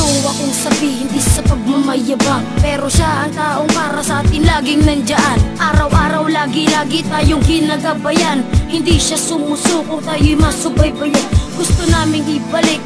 gusto akong sabihin, di sa pagmamayabang, pero siya ang taong para sa atin laging nandyan. Araw-araw, lagi-lagi tayong ginagabayan. Hindi siya sumusuko, tayo'y masubaybayan. Gusto naming ibalik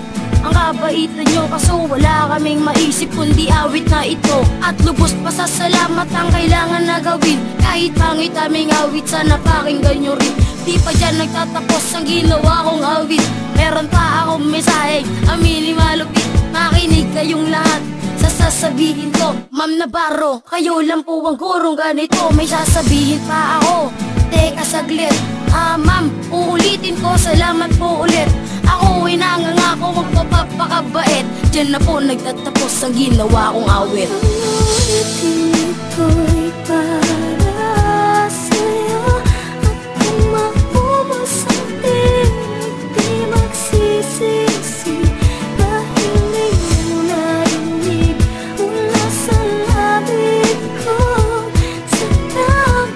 ang kabaitan nyo, kaso wala kaming maisip kundi awit na ito. At lubos pasasalamat ang kailangan na gawin. Kahit pangit aming awit, sana pakinggan nyo rin. Di pa dyan nagtatapos ang ginawa kong awit. Meron pa akong mensahe, aminin malupit. Makinig kayong lahat sa sasabihin ko. Ma'am Navarro, kayo lang po ang gurong ganito. May sasabihin pa ako, teka saglit. Ma'am, uulitin ko, salamat po ulit. Ako ay nangangako magpapakabait. Diyan na po nagtatapos ang ginawa kong awit. Ulitin ko'y para sa'yo, at kung maubos ang tinig, di magsisisi. Dahil di mo narinig mula sa labig ko. Salamat,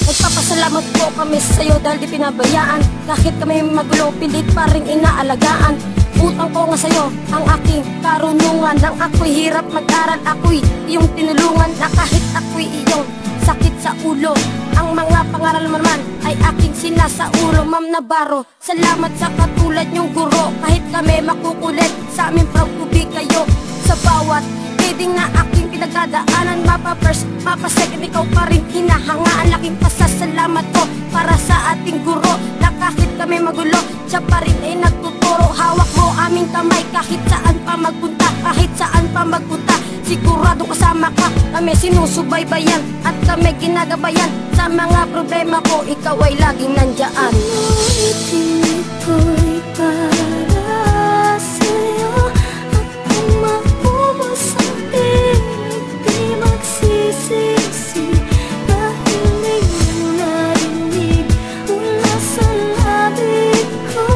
Nagpapasalamat po kami sa'yo dahil di pinabayaan. Kahit kami magulo, pilit pa rin inaalagaan. Utang ko nga sa'yo ang aking karunungan. Nang ako'y hirap mag-aral, ako'y iyong tinulungan. Na kahit ako'y iyong sakit sa ulo, ang mga pangaral mo naman ay aking sinasauro. Ma'am Navarro, salamat sa katulad niyong guro. Kahit kami makukulit, sa amin proud to be kayo. Sa bawat reading na aking pinagdadaanan, mapa first, mapa second, ikaw pa rin hinahangaan. Laking pasasalamat ko para sa ating guro. Na kahit kami magulo, siya pa rin ay nagtuturo. Hawak mo aming kamay kahit saan pa magpunta. Kahit saan pa magpunta, sigurado kasama ka. Kami sinusubaybayan at kami ginagabayan. Sa mga problema ko, ikaw ay laging nandyan. ulitin ko'y para sa'yo, at kung maubos ang tinig, di magsisisi. Dahil di mo narinig mula sa labig ko.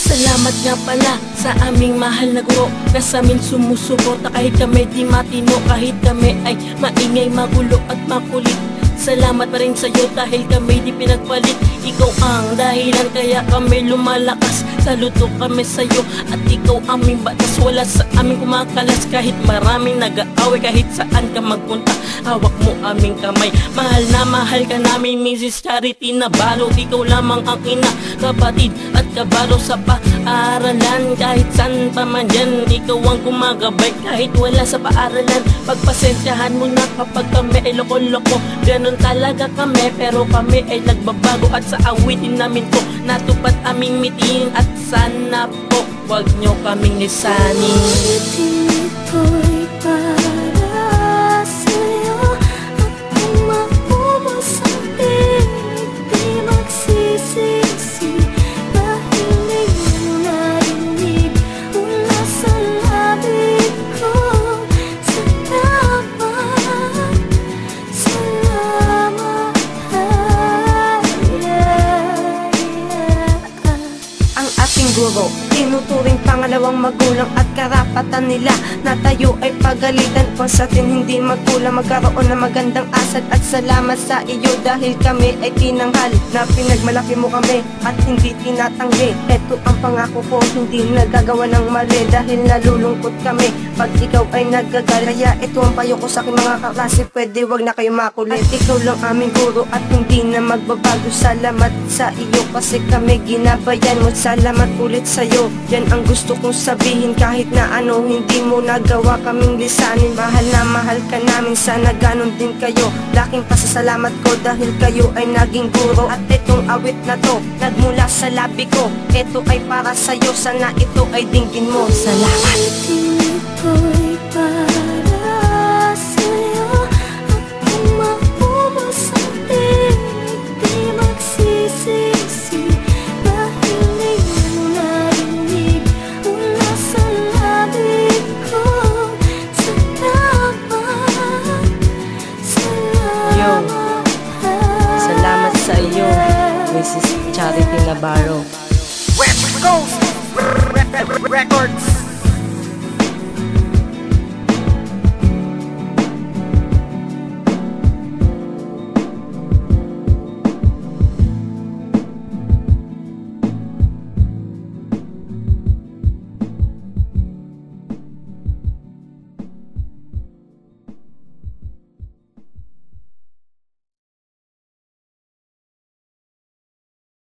Salamat nga pala sa aming mahal na guro, na sa amin sumusuporta kahit kami di matino. Kahit kami ay maingay, magulo at makulit, salamat pa rin sa'yo dahil kami di pinagpalit. Ikaw ang dahilan kaya kami lumalakas. Saludo kami sa'yo at ikaw aming batas. Wala sa aming kumakalas kahit maraming nag-aaway. Kahit saan ka magpunta, hawak mo aming kamay. Mahal na mahal ka namin, Mrs. Charity Navarro. Ikaw lamang ang ina, kapatid at kabaro sa paaralan. Kahit saan pa man dyan, ikaw ang kumagabay. Kahit wala sa paaralan, pagpasensyahan mo na kapag kami ay loko-loko. Ganon talaga kami, pero kami ay nagbabago. At sa awitin namin to, natupad aming mitin. At sana po, wag nyo kaming lisanin. Ulitin ko'y para sa'yo, at kung maubos ang tinig, di magsisisi. Dahil di mo narinig mula sa labig ko. Ang ating guro, tinuturing pangalawang magulang at karapatan nila na tayo ay pagalitan kung sa atin hindi magkulang. Magkaroon ng magandang asal at salamat sa iyo dahil kami ay tinanghal na pinagmalaki mo kami at hindi tinatanggi. Ito ang pangako ko, hindi nagagawa ng mali dahil nalulungkot kami pag ikaw ay nagagalit. Kaya ito ang payo ko sa aking mga kaklase, pwede wag na kayo makulit. At ikaw lang aming guro at hindi na magbabago. Salamat sa iyo kasi kami ginabayan mo. Salamat ulit sa'yo, yan ang gusto kong sabihin. Kahit na ano hindi mo nagawa kaming lisanin. Mahal na mahal ka namin, sana ganon din kayo. Laking pasasalamat ko dahil kayo ay naging guro. At itong awit na to, nagmula sa labi ko. Ito ay para sa'yo, sana ito ay dinggin mo. Salamat. Ulitin ko'y para sa'yo, at kung maubos ang tinig, di magsisisi. Dahil di mo narinig mula sa labig ko. Salamat sa iyo, Mrs. Charity Navarro. West Coast Records.